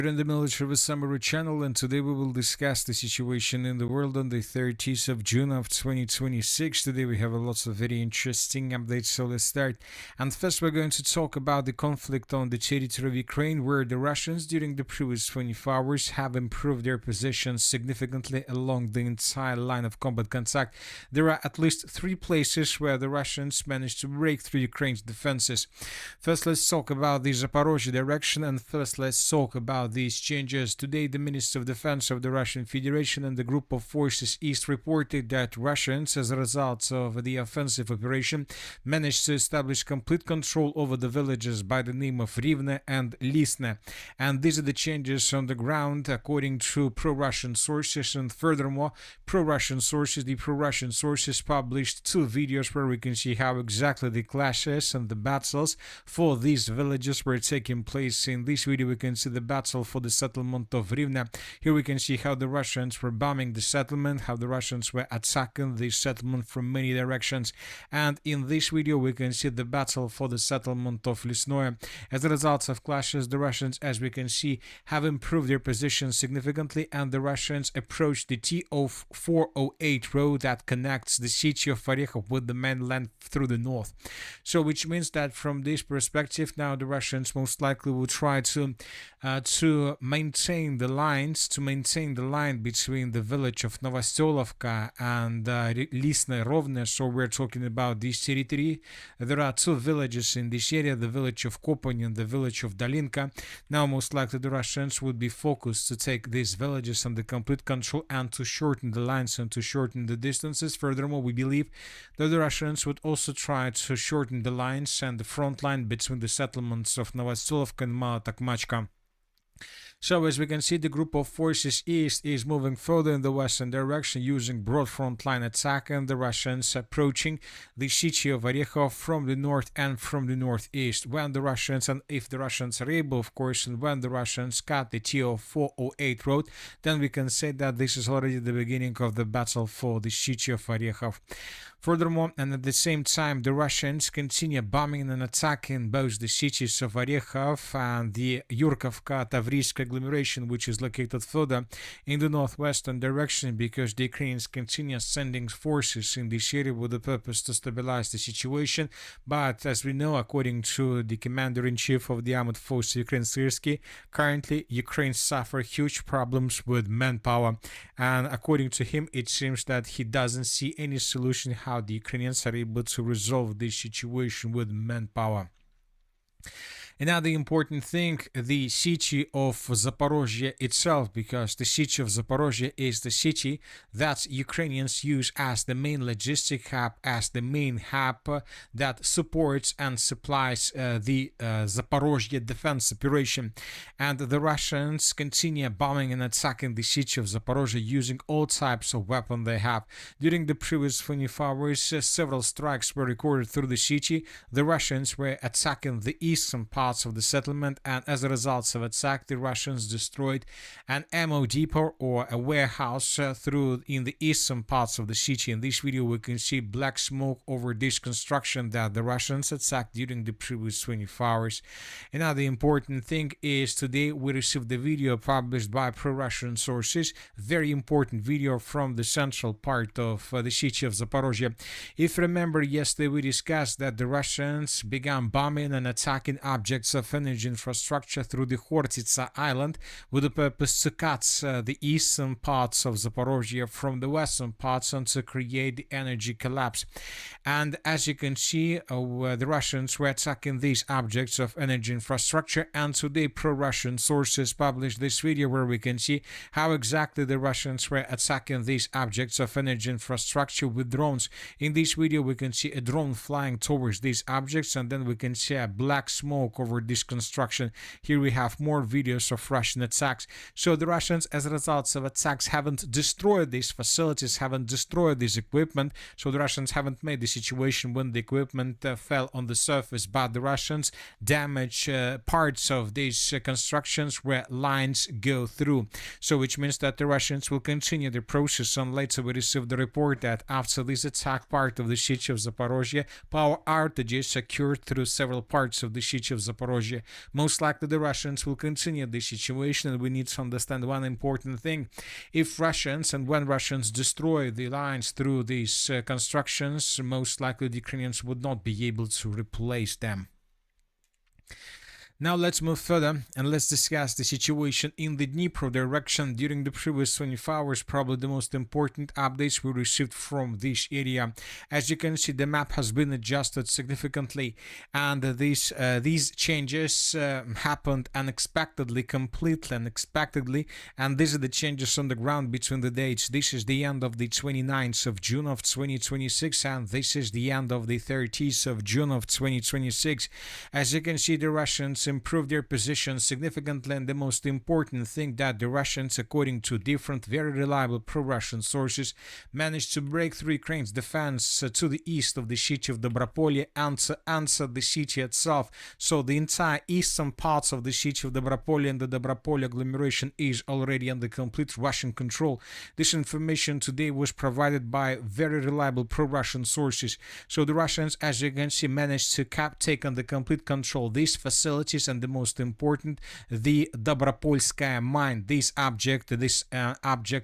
We're in the Military Summary channel, and today we will discuss the situation in the world on the 30th of June of 2026. Today we have lots of very interesting updates, so let's start. And first we're going to talk about the conflict on the territory of Ukraine, where the Russians during the previous 24 hours have improved their positions significantly along the entire line of combat contact. There are at least 3 places where the Russians managed to break through Ukraine's defenses. First let's talk about the Zaporozhye direction, and first let's talk about these changes. Today, the Minister of Defense of the Russian Federation and the Group of Forces East reported that Russians, as a result of the offensive operation, managed to establish complete control over the villages by the name of Rivne and Lisne. And these are the changes on the ground according to pro-Russian sources. And furthermore, the pro-Russian sources published 2 videos where we can see how exactly the clashes and the battles for these villages were taking place. In this video, we can see the battle for the settlement of Rivne. Here we can see how the Russians were bombing the settlement, how the Russians were attacking the settlement from many directions. And in this video, we can see the battle for the settlement of Lisnoye. As a result of clashes, the Russians, as we can see, have improved their position significantly, and the Russians approached the TO408 road that connects the city of Orechov with the mainland through the north. So which means that from this perspective, now the Russians most likely will try to maintain the line between the village of Novostolovka and Lisne Rovne. So we're talking about this territory. There are 2 villages in this area, the village of Kopany and the village of Dalinka. Now most likely the Russians would be focused to take these villages under complete control and to shorten the lines and to shorten the distances. Furthermore, we believe that the Russians would also try to shorten the lines and the front line between the settlements of Novostolovka and Malotokmachka. So as we can see, the Group of Forces East is moving further in the western direction using broad front line attack, and the Russians approaching the city of Orechov from the north and from the northeast. When the Russians, and if the Russians are able, of course, and when the Russians cut the TO408 road, then we can say that this is already the beginning of the battle for the city of Orechov. Furthermore, and at the same time, the Russians continue bombing and attacking both the cities of Orechov and the Yurkovka-Tavrisk agglomeration, which is located further in the northwestern direction, because the Ukrainians continue sending forces in this area with the purpose to stabilize the situation. But as we know, according to the commander-in-chief of the armed forces, Ukraine Syrsky, currently Ukraine suffers huge problems with manpower. And according to him, it seems that he doesn't see any solution how the Ukrainians are able to resolve this situation with manpower. Another important thing, the city of Zaporozhye itself, because the city of Zaporozhye is the city that Ukrainians use as the main logistic hub, as the main hub that supports and supplies the Zaporozhye defense operation. And the Russians continue bombing and attacking the city of Zaporozhye using all types of weapons they have. During the previous 24 hours, several strikes were recorded through the city. The Russians were attacking the eastern part of the settlement, and as a result of attack, the Russians destroyed an ammo depot or a warehouse in the eastern parts of the city. In this video, we can see black smoke over this construction that the Russians attacked during the previous 24 hours. Another important thing is today we received the video published by pro-Russian sources, very important video from the central part of the city of Zaporozhye. If you remember, yesterday we discussed that the Russians began bombing and attacking objects of energy infrastructure through the Khortytsa Island with the purpose to cut the eastern parts of Zaporozhye from the western parts and to create the energy collapse. And as you can see, the Russians were attacking these objects of energy infrastructure, and today pro-Russian sources published this video where we can see how exactly the Russians were attacking these objects of energy infrastructure with drones. In this video, we can see a drone flying towards these objects, and then we can see a black smoke over this construction. Here we have more videos of Russian attacks. So the Russians, as a result of attacks, haven't destroyed these facilities, haven't destroyed this equipment. So the Russians haven't made the situation when the equipment fell on the surface, but the Russians damage parts of these constructions where lines go through. So which means that the Russians will continue the process, and later we received the report that after this attack, part of the city of Zaporozhye, power outages occurred through several parts of the city of Zaporozhye. Zaporozhye. Most likely the Russians will continue this situation, and we need to understand one important thing. If Russians and when Russians destroy the lines through these constructions, most likely the Ukrainians would not be able to replace them. Now let's move further and let's discuss the situation in the Dnipro direction. During the previous 24 hours, probably the most important updates we received from this area. As you can see, the map has been adjusted significantly, and these changes happened unexpectedly, completely unexpectedly, and these are the changes on the ground between the dates. This is the end of the 29th of June of 2026, and this is the end of the 30th of June of 2026. As you can see, the Russians improved their position significantly, and the most important thing that the Russians, according to different very reliable pro-Russian sources, managed to break through Ukraine's defense to the east of the city of Dobropillia and to answer the city itself. So the entire eastern parts of the city of Dobropillia and the Dobropillia agglomeration is already under complete Russian control. This information today was provided by very reliable pro-Russian sources. So the Russians, as you can see, managed to take under complete control these facilities, and the most important, the Dobropolskaya mine, this object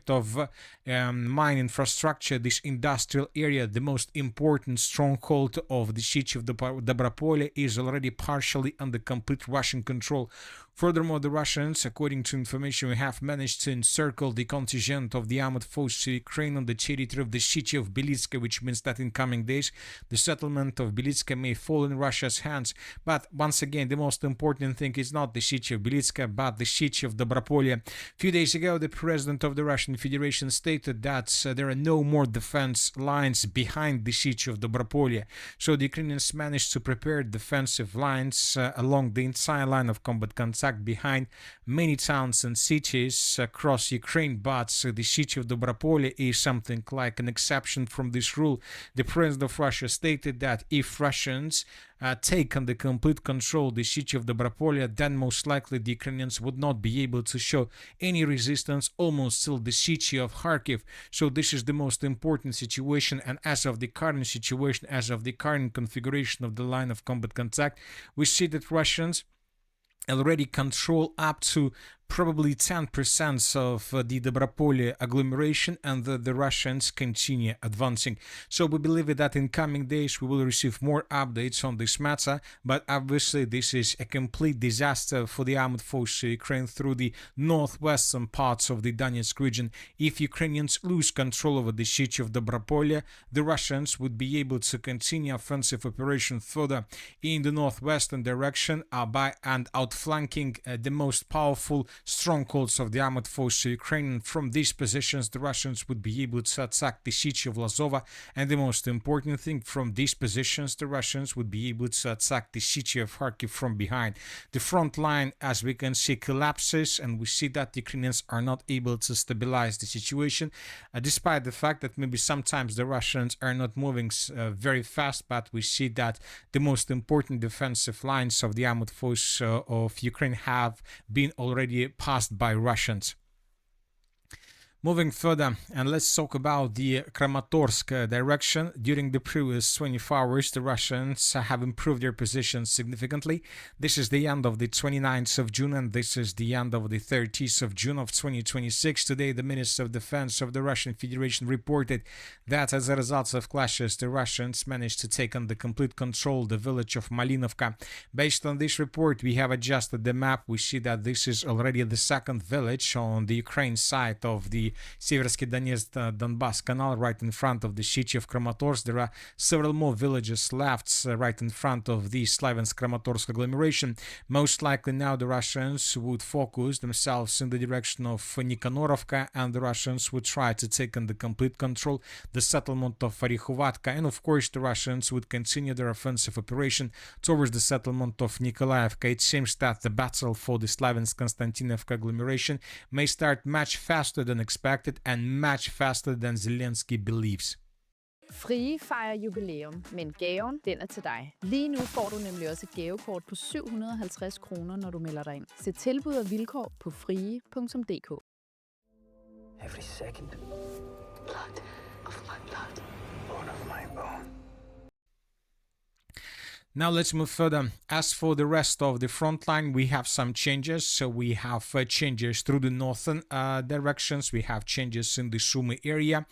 of mine infrastructure, this industrial area, the most important stronghold of the city of Dobropolya, is already partially under complete Russian control. Furthermore, the Russians, according to information we have, managed to encircle the contingent of the armed forces of Ukraine on the territory of the city of Belitska, which means that in coming days the settlement of Belitska may fall in Russia's hands. But once again, the most important thing is not the city of Belitska, but the city of Dobropolya. A few days ago, the president of the Russian Federation stated that there are no more defense lines behind the city of Dobropolya. So the Ukrainians managed to prepare defensive lines along the entire line of combat contact behind many towns and cities across Ukraine, but the city of Dobropolya is something like an exception from this rule. The president of Russia stated that if Russians take under complete control the city of Dobropolya, then most likely the Ukrainians would not be able to show any resistance almost till the city of Kharkiv. So this is the most important situation, and as of the current situation, as of the current configuration of the line of combat contact, we see that Russians already control up to probably 10% of the Dobropolya agglomeration, and the Russians continue advancing. So we believe that in coming days we will receive more updates on this matter, but obviously this is a complete disaster for the armed forces of Ukraine through the northwestern parts of the Donetsk region. If Ukrainians lose control over the city of Dobropolya, the Russians would be able to continue offensive operation further in the northwestern direction by outflanking the most powerful strongholds of the armed forces of Ukraine. And from these positions, the Russians would be able to attack the city of Lazova, and the most important thing, from these positions, the Russians would be able to attack the city of Kharkiv from behind. The front line, as we can see, collapses, and we see that the Ukrainians are not able to stabilize the situation, despite the fact that maybe sometimes the Russians are not moving very fast, but we see that the most important defensive lines of the armed forces of Ukraine have been already passed by Russians. Moving further, and let's talk about the Kramatorsk direction. During the previous 24 hours, the Russians have improved their position significantly. This is the end of the 29th of June, and this is the end of the 30th of June of 2026. Today, the Minister of Defense of the Russian Federation reported that as a result of clashes, the Russians managed to take under complete control the village of Malinovka. Based on this report, we have adjusted the map. We see that this is already the second village on the Ukraine side of the Seversky Donetsk-Donbass Canal, right in front of the city of Kramatorsk. There are several more villages left right in front of the Slaviansk-Kramatorsk agglomeration. Most likely now the Russians would focus themselves in the direction of Nikanorovka, and the Russians would try to take under complete control the settlement of Orikhovatka, and of course the Russians would continue their offensive operation towards the settlement of Nikolaevka. It seems that the battle for the Slaviansk-Konstantinovka agglomeration may start much faster than expected and much faster than Zelensky believes. Frie fejrer jubilæum, men gaven, den er til dig. Lige nu får du nemlig også et gavekort på 750 kroner, når du melder dig ind. Se tilbud og vilkår på frie.dk. Every second. Blood of my blood. Bone of my bone. Now let's move further. As for the rest of the front line, we have some changes. So we have changes through the northern directions. We have changes in the Sumy area.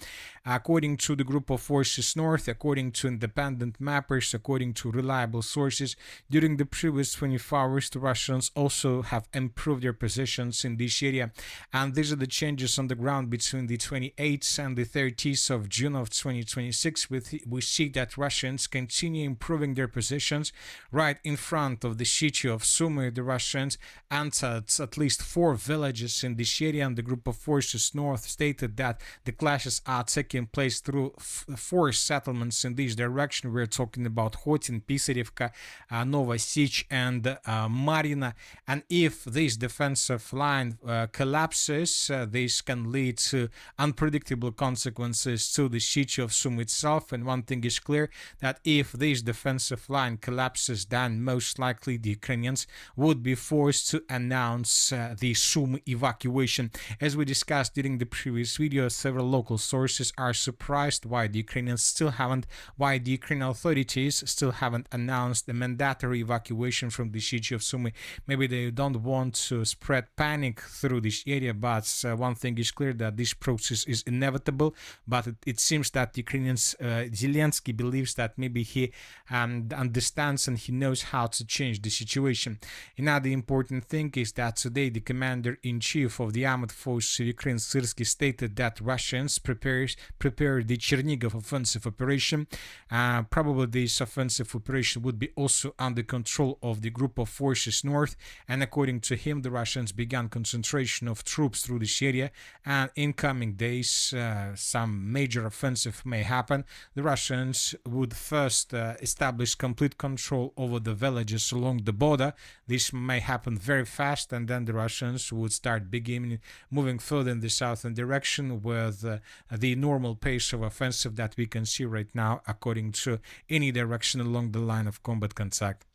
According to the group of forces north, according to independent mappers, according to reliable sources, during the previous 24 hours, the Russians also have improved their positions in this area. And these are the changes on the ground between the 28th and the 30th of June of 2026. We see that Russians continue improving their positions right in front of the city of Sumy. The Russians entered at least 4 villages in this area, and the group of forces north stated that the clashes are taking place through 4 settlements in this direction. We're talking about Hotin, Pisarevka, Novosich, and Marina. And if this defensive line collapses, this can lead to unpredictable consequences to the city of Sumy itself. And one thing is clear, that if this defensive line collapses, then most likely the Ukrainians would be forced to announce the Sumy evacuation. As we discussed during the previous video, several local sources are surprised why the Ukrainian authorities still haven't announced a mandatory evacuation from the city of Sumy. Maybe they don't want to spread panic through this area, but one thing is clear, that this process is inevitable. But it seems that Ukrainians, Zelensky believes that maybe he understands and he knows how to change the situation. Another important thing is that today the commander-in-chief of the armed forces of Ukraine, Syrsky, stated that Russians prepare the Chernigov offensive operation. Probably this offensive operation would be also under control of the group of forces north, and according to him, the Russians began concentration of troops through this area, and in coming days some major offensive may happen. The Russians would first establish complete control over the villages along the border. This may happen very fast, and then the Russians would start moving further in the southern direction with the normal pace of offensive that we can see right now, according to any direction along the line of combat contact.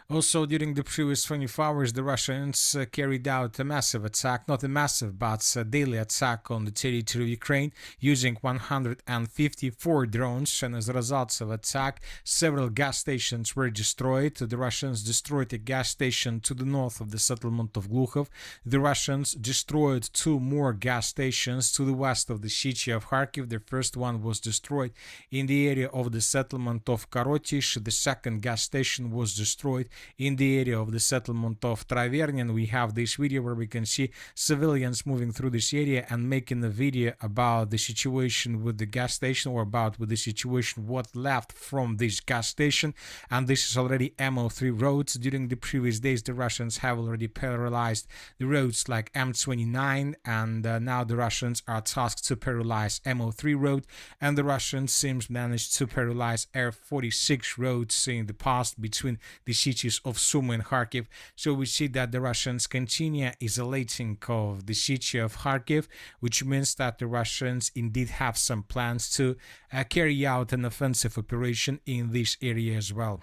Also, during the previous 24 hours, the Russians carried out a massive attack, not a massive, but a daily attack on the territory of Ukraine using 154 drones, and as a result of attack, several gas stations were destroyed. The Russians destroyed a gas station to the north of the settlement of Glukhov. The Russians destroyed 2 more gas stations to the west of the city of Kharkiv. The first one was destroyed in the area of the settlement of Karotish. The second gas station was destroyed in the area of the settlement of Travernin. We have this video where we can see civilians moving through this area and making a video about the situation with the gas station, or about with the situation what left from this gas station. And this is already MO3 roads. During the previous days, the Russians have already paralyzed the roads like M29, and now the Russians are tasked to paralyze MO3 road, and the Russians seems managed to paralyze R46 roads in the past between the cities of Sumy and Kharkiv. So we see that the Russians continue isolating of the city of Kharkiv, which means that the Russians indeed have some plans to carry out an offensive operation in this area as well.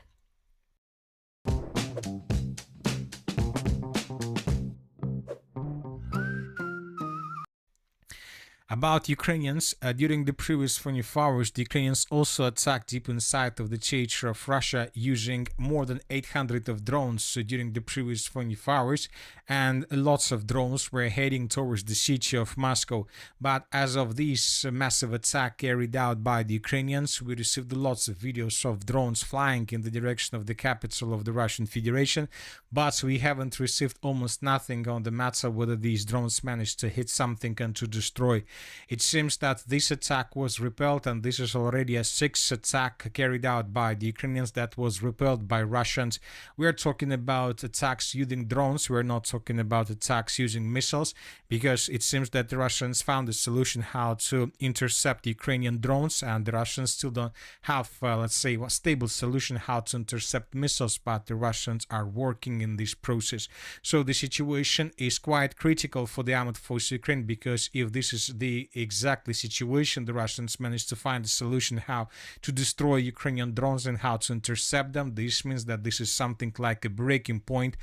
About Ukrainians, during the previous 24 hours, the Ukrainians also attacked deep inside of the theater of Russia using more than 800 of drones during the previous 24 hours, and lots of drones were heading towards the city of Moscow. But as of this massive attack carried out by the Ukrainians, we received lots of videos of drones flying in the direction of the capital of the Russian Federation, but we haven't received almost nothing on the matter whether these drones managed to hit something and to destroy. It seems that this attack was repelled, and this is already a 6th attack carried out by the Ukrainians that was repelled by Russians. We are talking about attacks using drones. We are not talking about attacks using missiles, because it seems that the Russians found a solution how to intercept Ukrainian drones, and the Russians still don't have, let's say, a stable solution how to intercept missiles, but the Russians are working in this process. So the situation is quite critical for the armed forces of Ukraine, because if this is the exactly situation, the Russians managed to find a solution how to destroy Ukrainian drones and how to intercept them. This means that this is something like a breaking point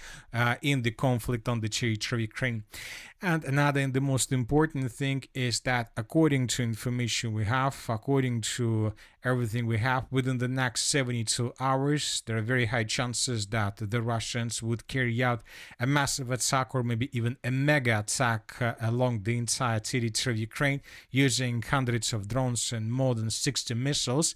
in the conflict on the territory of Ukraine. And another and the most important thing is that according to information we have, according to everything we have within the next 72 hours. There are very high chances that the Russians would carry out a massive attack or maybe even a mega attack along the entire territory of Ukraine using hundreds of drones and more than 60 missiles.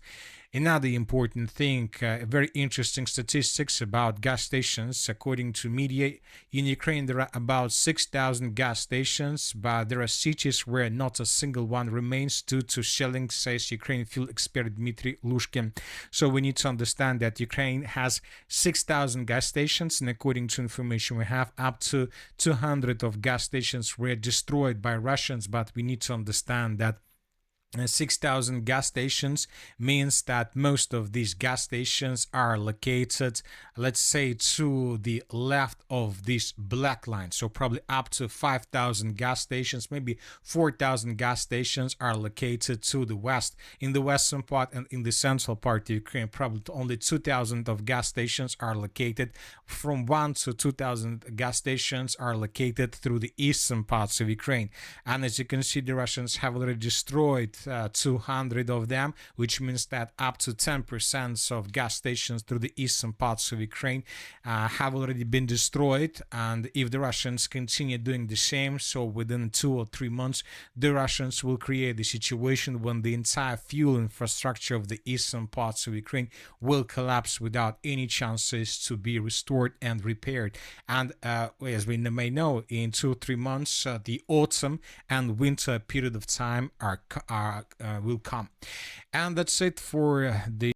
Another important thing, very interesting statistics about gas stations. According to media, in Ukraine there are about 6,000 gas stations, but there are cities where not a single one remains due to shelling, says Ukraine fuel expert Dmitry Lushkin. So we need to understand that Ukraine has 6,000 gas stations, and according to information we have, up to 200 of gas stations were destroyed by Russians, but we need to understand that 6,000 gas stations means that most of these gas stations are located, let's say, to the left of this black line. So probably up to 5,000 gas stations, maybe 4,000 gas stations are located to the west. In the western part and in the central part of Ukraine, probably only 2,000 of gas stations are located. From 1 to 2,000 gas stations are located through the eastern parts of Ukraine. And as you can see, the Russians have already destroyed 200 of them, which means that up to 10% of gas stations through the eastern parts of Ukraine have already been destroyed. And if the Russians continue doing the same, so within 2 or 3 months, the Russians will create the situation when the entire fuel infrastructure of the eastern parts of Ukraine will collapse without any chances to be restored and repaired. And as we may know, in 2 or 3 months, the autumn and winter period of time will come. And that's it for the